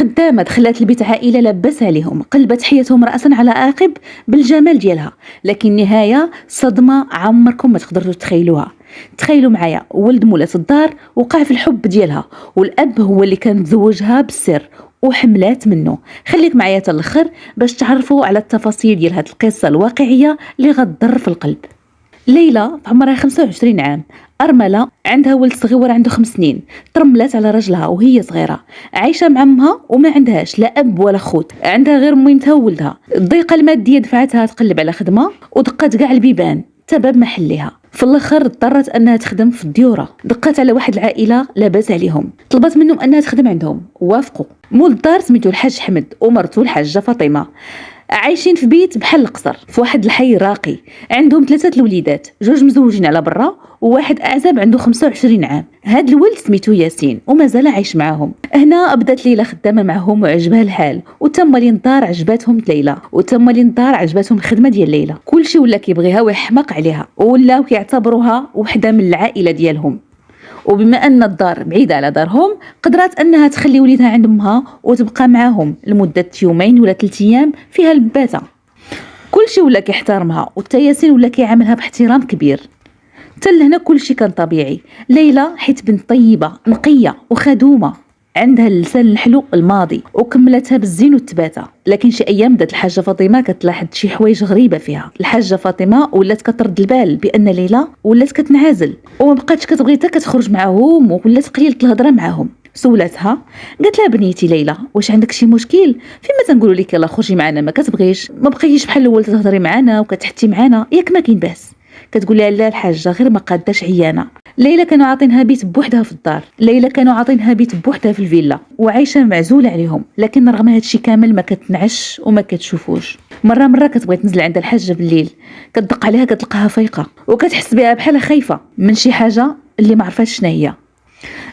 خدامه دخلت البيت عائله لاباس عليهم، قلبت حياتهم راسا على عقب بالجمال ديالها، لكن نهايه صدمه عمركم ما تقدروا تتخيلوها. تخيلوا معايا ولد مولات الدار وقع في الحب ديالها، والاب هو اللي كان متزوجها بالسر وحملات منه. خليك معايا حتى الاخر باش تعرفوا على التفاصيل ديال هذه القصه الواقعيه اللي غتضر في القلب. ليلى عمرها 25 عام، أرملة، عندها ولد صغير عنده 5 سنين، ترملات على رجلها وهي صغيرة، عايشة مع أمها وما عندهاش لا أب ولا خوت، عندها غير ميمتها وولدها. الضيقة المادية دفعتها تقلب على خدمة ودقت كاع البيبان تباب محلها. في الاخر اضطرت انها تخدم في الديوره. دقات على واحد العائله لاباس عليهم، طلبت منهم انها تخدم عندهم ووافقوا. مول الدار سميتو الحاج حمد ومرته الحاجه فاطمه، عايشين في بيت بحال القصر في واحد الحي راقي. عندهم 3 الوليدات، 2 مزوجين على برا وواحد اعزب عنده 25 عام. هاد الولد سميتو ياسين ومازال عايش معاهم. هنا بدات ليلى خدامه معهم وعجبها الحال، وتم الانظار عجباتهم ليلى، وتم الانظار عجباتهم الخدمه ديال ليلى. كلشي ولا كيبغيها ويحمق عليها، ولاو كيعتبروها وحده من العائله ديالهم. وبما ان الدار بعيده على دارهم، قدرت انها تخلي وليدها عند امها وتبقى معاهم لمده 2 ولا 3 ايام فيها الباته. كلشي ولا كيحترمها، وتا ياسين ولا كيعاملها باحترام كبير. حتى لهنا كلشي كان طبيعي. ليلى حيت بنت طيبه نقيه وخدومه، عندها اللسان الحلو الماضي، وكملتها بالزين والتباتة. لكن شي ايام بدات الحاجه فاطمه كتلاحظ شي حوايج غريبه فيها. الحاجه فاطمه ولات كترد البال بان ليلى ولات كتنعزل وما بقاتش كتبغي حتى كتخرج معاهم، ولات قليله الهضره معاهم. سولاتها، قالت لها بنيتي ليلى واش عندك شي مشكل؟ فيما تنقولوا لك يلا خرجي معنا ما كتبغيش، ما بقيتيش بحال الاول تهضري معنا وكتحتي معنا ياك ما كاين باس. كتقول لها لا الحاجه غير ما قاداش عيانه. ليلى كانوا عاطينها بيت بوحدها في الدار، ليلى كانوا عاطينها بيت بوحدها في الفيلا وعايشه معزوله عليهم. لكن رغم هذا الشيء كامل ما كتنعش وما كتشوفوش. مره كتبغي تنزل عند الحاجه بالليل، كتدق عليها كتلقاها فايقه وكتحس بها بحال خايفه من شي حاجه اللي ما عرفاتش شنو هي.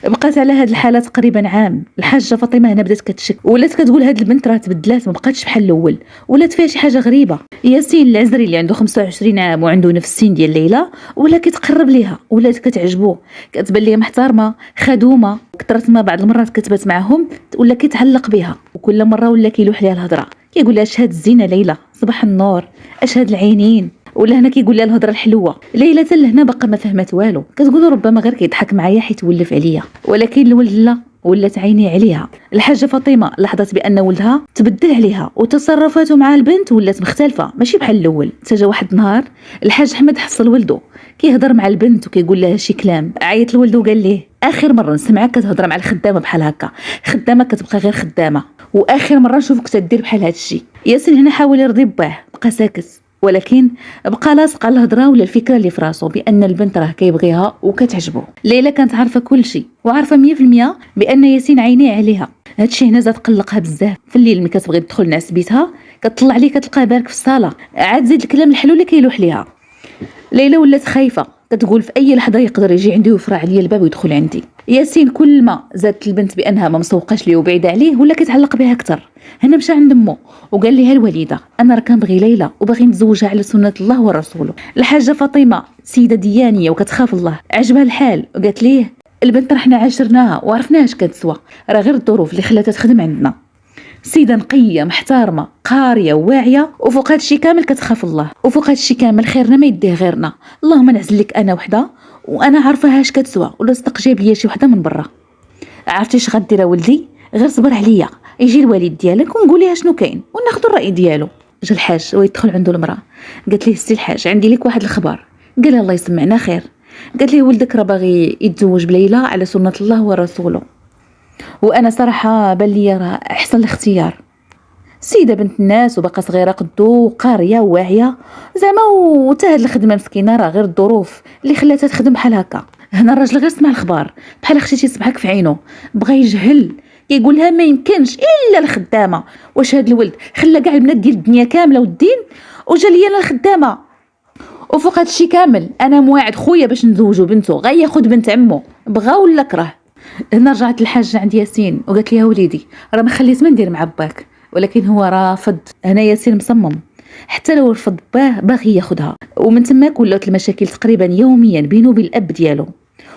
بقات على هاد الحاله تقريبا عام. الحاجه فاطمه هنا بدات كتشك، ولات كتقول هاد البنت راه تبدلات، ما بقاتش بحال الاول، ولات فيها شي حاجه غريبه. ياسين العزري اللي عنده 25 عام وعنده نفس السن ديال ليلى ولا كيتقرب ليها، ولات كتعجبو، كتبان ليه محترمه خدومه. كثرت ما بعض المرات كتبات معاهم ولا كيتعلق بها، وكل مره ولا كيلوح ليها الهضره، كيقول لها اش هاد الزينه ليلى، صباح النور، اش هاد العينين. ولا هنا كيقول لها الهضره الحلوه. ليلى حتى لهنا باقا ما فهمت والو، كتقول ربما غير كيضحك معايا حيت ولف عليا. ولكن الولد لا، ولات عيني عليها. الحاجه فاطمه لاحظت بان ولدها تبدل عليها وتصرفاته مع البنت ولات مختلفه ماشي بحال الاول. جا واحد النهار الحاج احمد حصل ولده كيهضر مع البنت وكيقول لها شي كلام. عيط لولده وقال ليه اخر مره نسمعك كتهضر مع الخدامه بحال هكا، خدامه كتبقى غير خدامه، واخر مره نشوفك تدير بحال هذا الشيء. ياسين هنا حاول يرضي باه، بقى ساكت، ولكن بقى لاصق على الهضره ولا الفكره اللي في راسو بان البنت راه كيبغيها وكتعجبو. ليلى كانت عارفه كل شيء وعارفه 100% بان ياسين عينيه عليها. هادشي هنا زاد قلقها بزاف. في الليل ملي كتبغي تدخل نعس بيتها كتطلع عليه كتلقاه بارك في الصاله، عاد زيد الكلام الحلو اللي كيلوح ليها. ليلى ولات خايفه، كتقول في اي لحظه يقدر يجي عندي ويفرع عليا الباب ويدخل عندي. ياسين كل ما زادت البنت بانها ما مسوقاش ليه وبعيده عليه ولا كيتعلق بها اكثر. هنا مشى عند امه وقال لها الوالده انا راه كنبغي ليلى وباغي نتزوجها على سنه الله ورسوله. الحاجه فاطمه سيده ديانيه وكتخاف الله، عجبها الحال وقالت ليه البنت راه حنا عاشرناها وعرفناها اش كتسوى، راه غير الظروف اللي خلاتها تخدم عندنا. سيده نقيه محترمه قاريه واعيه، وفوق هادشي كامل كتخاف الله، وفوق هادشي كامل خيرنا ما يديه غيرنا. اللهم نعزل لك انا وحده وانا عارفه اش كتسوى، ولا صدق جايب ليا شي وحده من برا. عرفتي اش غدير ولدي؟ غير صبر عليا، يجي الوالد ديالك ونقول ليه شنو كاين وناخذ الراي ديالو. جا الحاج ويدخل عنده المراه، قالت ليه السي الحاج عندي لك واحد الخبر. قال الله يسمعنا خير. قالت ليه ولدك راه باغي يتزوج بليلى على سنه الله ورسوله، وانا صراحه بان لي راه احسن الاختيار. سيده بنت الناس وباقا صغيره قدو وقاريه واعيه زعما، وتا هاد الخدمه مسكينه راه غير الظروف اللي خلاتها تخدم بحال هكا. هنا الراجل غير سمع الخبر بحال خشيتي صبحك في عينه، بغى يجهل، كيقول لها ما يمكنش الا الخدامه. واش هاد الولد خلى كاع البنات ديال الدنيا كامله والدين وجا ليا انا الخدامه؟ وفوق هاد الشيء كامل انا مواعد خويا باش نزوجو بنته، غياخد بنت عمو بغا ولا كره. هنا رجعت الحاجه عند ياسين وقالت لها وليدي راه ما خليت ما ندير مع باك، ولكن هو رافض. هنا ياسين مصمم حتى لو رفض باه باغي ياخدها، ومن تماك ولات المشاكل تقريبا يوميا بينه وبين الاب ديالو.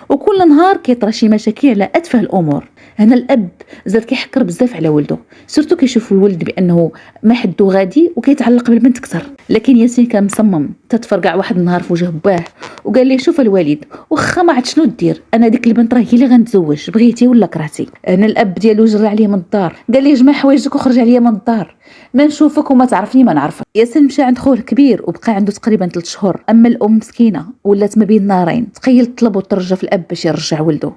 وكل نهار كيطرى شي مشاكل على اتفه الامور. هنا الاب زاد كيحكر بزاف على ولده، سورتو كيشوف الولد بانه ما حدو غادي وكيتعلق بالبنت اكثر. لكن ياسين كان مصمم. تتفرقع واحد النهار في وجه باه وقال ليه شوف الوالد، واخا ما عرفت شنو دير، انا ديك البنت راه هي اللي غنتزوج بغيتي ولا كرهتي. هنا الاب ديالو جرى عليه من الدار، قال ليه جمع حوايجك وخرج عليا من الدار، ما نشوفك وما تعرفني ما نعرفك. ياسين مشى عند خوه الكبير وبقى عنده تقريبا 3 شهور. اما الام مسكينه ولات ما بين نارين، تخيل طلب وترجى في الاب باش يرجع ولده،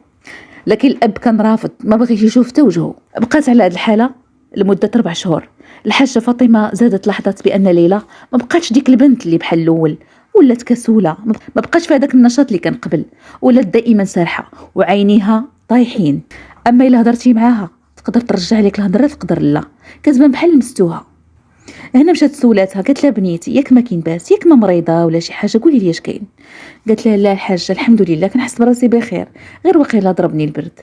لكن الاب كان رافض، ما بغيش يشوف حتى وجهه. بقات على هذه الحاله لمده 4 شهور. الحاجه فاطمه زادت لاحظت بان ليلى ما بقاتش ديك البنت اللي بحال الاول، ولات كسوله، ما بقاش في هذاك النشاط اللي كان قبل، ولات دائما سارحه وعينيها طايحين. اما الا هضرتي معاها تقدر ترجع لك الهضره، تقدر لا، كتبان بحال مستوها. هنا مشات سولاتها، قالت لها بنيتي ياك ما كاين باس، ياك ما مريضه ولا شي حاجه، قولي لي اش كاين. قالت لها لا الحاجه الحمد لله كنحس براسي بخير، غير واقيلا ضربني البرد.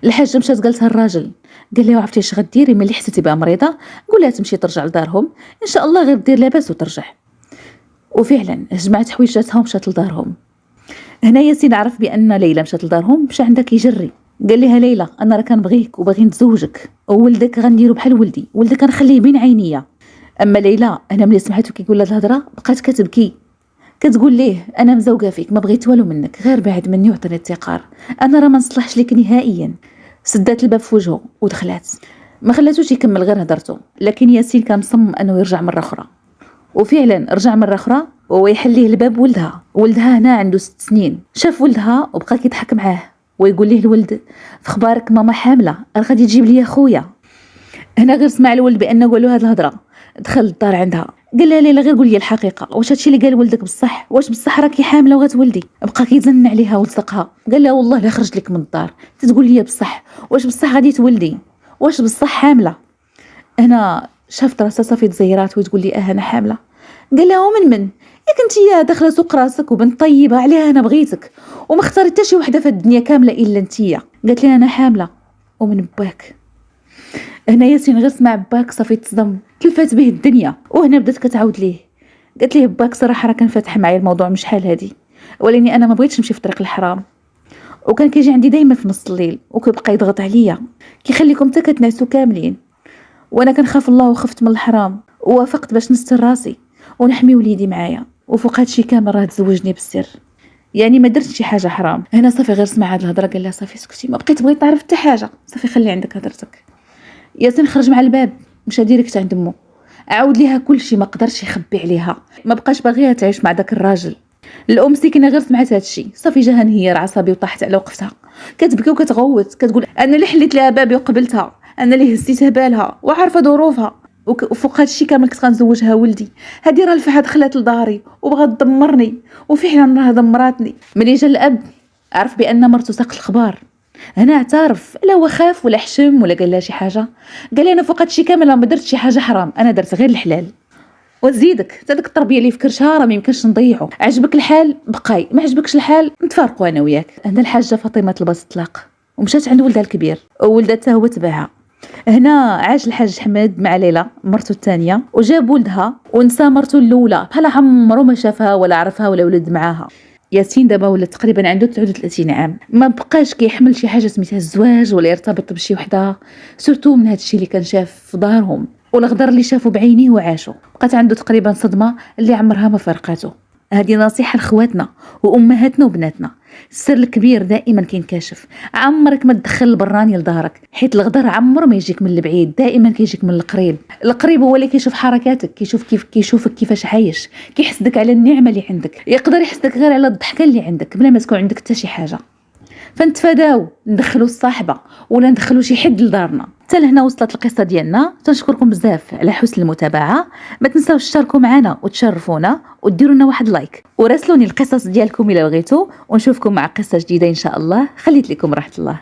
الحاجه مشات قالتها الراجل، قال لها عرفتي اش غديري ملي حسيتي بها مريضه، قولها تمشي ترجع لدارهم ان شاء الله، غير دير لاباس وترجع. وفعلا جمعت حويجاتها ومشات لدارهم. هنا ياسين عرف بان ليلى مشات لدارهم، مشى عندها كيجري، قال لها ليلى انا راه كنبغيك وباغي نتزوجك، وولدك غنديرو بحال ولدي، ولدك غنخليه بين عينيا. اما ليلى هنا ملي سمعتو كيقول لها الهضره بقات كتبكي، كتقول ليه انا مزوقه فيك، ما بغيت والو منك، غير بعد مني وعطيني التقار، انا راه ما نصلحش ليك نهائيا. سدات الباب في وجهه ودخلات، ما خلاتوش يكمل غير هضرته. لكن ياسين كان مصمم انه يرجع مره اخرى، وفعلا رجع مره اخرى وهو يحليه الباب. ولدها هنا عنده 6 سنين، شاف ولدها وبقى كيضحك معاه ويقول ليه الولد في خبارك ماما حامله، راه غادي تجيب لي خويا. هنا غير سمع الولد بان قالوا هذه الهضره، دخل للدار عندها، قال لها ليلى غير قولي لي الحقيقه، واش هادشي اللي قال ولدك بصح؟ واش بصح راكي حامله وغتولدي؟ بقى كيزن عليها ولصقها، قال لها والله لا خرجت لك من الدار تتقول لي بصح، واش بصح غادي تولدي؟ واش بصح حامله؟ هنا شافت راسها صافي تزيرات وتقول لي انا حامله. قال لها ومن ياك انتيا داخله سوق راسك وبنت طيبه، عليها انا بغيتك وما اختاريت حتى شي وحده في الدنيا كامله الا انتيا. قالت لي انا حامله ومن باك. هنا ياسين غير سمع باك صافي تصدم، تلفات به الدنيا. وهنا بدات كتعاود ليه، قالت ليه باك صراحه راه كان فاتح معايا الموضوع مش حال هادي، ولاني انا ما بغيتش نمشي في طريق الحرام، وكان كيجي عندي دايما في نص الليل وكيبقى يضغط عليا، كيخليكم حتى كتنعسوا كاملين، وانا كنخاف الله وخفت من الحرام ووافقت باش نستر راسي ونحمي وليدي معايا، وفوق هادشي كامل راه تزوجني بالسر، يعني ما درت شي حاجه حرام. هنا صافي غير سمع هاد الهضره قال لها صافي سكتي، ما بقيت بغيت نعرف حتى حاجه، صافي خلي عندك هضرتك. ياسين خرج مع الباب، مشى ديريكت عند امه، عاود ليها كل شيء، ما قدرش يخبي عليها، ما بقاش باغيها تعيش مع داك الراجل. الام ساكنه غير سمعت هذا الشيء صافي جاها انهيار عصبي وطاحت على وقفتها، كتبكي وكتغوت، كتقول انا اللي حليت لها بابي وقبلتها، انا اللي هزيتها بالها وعارفه ظروفها، وفوق هذا الشيء كامل كنت غنزوجها ولدي، هذه راه الفحه دخلت لداري وبغات تدمرني، وفعلا راه دمراتني. ملي جا الاب عرف بان مرته ساقت الخبار، هنا اعترف، لا هو خاف ولا حشم ولا قال لها شي حاجه، قال انا فوق هادشي كامل ما درت شي حاجه حرام، انا درت غير الحلال. وزيدك حتى ديك التربيه اللي في كرشها راه ما يمكنش نضيعو، عجبك الحال بقاي، ما عجبكش الحال نتفارقوا انا وياك. هنا الحاجه فاطمه طلبت الطلاق ومشات عند ولدها الكبير، وولدها حتى هو تبعها. هنا عاش الحاج حماد مع ليلى مرته الثانيه وجاب ولدها، ونسى مرته الاولى بحال عمرو ما شافها ولا عرفها ولا ولد معاها. ياسين دابا ولا تقريبا عنده 39 عام، ما بقاش كيحمل شي حاجه سميتها الزواج ولا يرتبط بشي وحده، سورتو من هذا الشيء اللي كان شاف في دارهم والغدر اللي شافوا بعينيه وعاشوا. بقات عنده تقريبا صدمه اللي عمرها ما فرقاته. هذه نصيحه لخواتنا وامهاتنا وبناتنا، السر الكبير دائما كينكشف، عمرك ما تدخل البراني لدارك، حيت الغدر عمره ما يجيك من البعيد، دائما كيجيك من القريب. القريب هو اللي كيشوف حركاتك، كيشوفك كيفاش عايش، كيحسدك على النعمه اللي عندك، يقدر يحسدك غير على الضحكه اللي عندك بلا ما تكون عندك حتى شي حاجه. فنتفاداو ندخلوا الصاحبه ولا ندخلوا شي حد لدارنا. حتى لهنا وصلت القصه ديالنا، تنشكركم بزاف على حسن المتابعه، ما تنساوش تشاركوا معنا وتشرفونا وديروا لنا واحد لايك، وراسلوني القصص ديالكم الا بغيتوا، ونشوفكم مع قصه جديده ان شاء الله. خليت لكم راحه الله.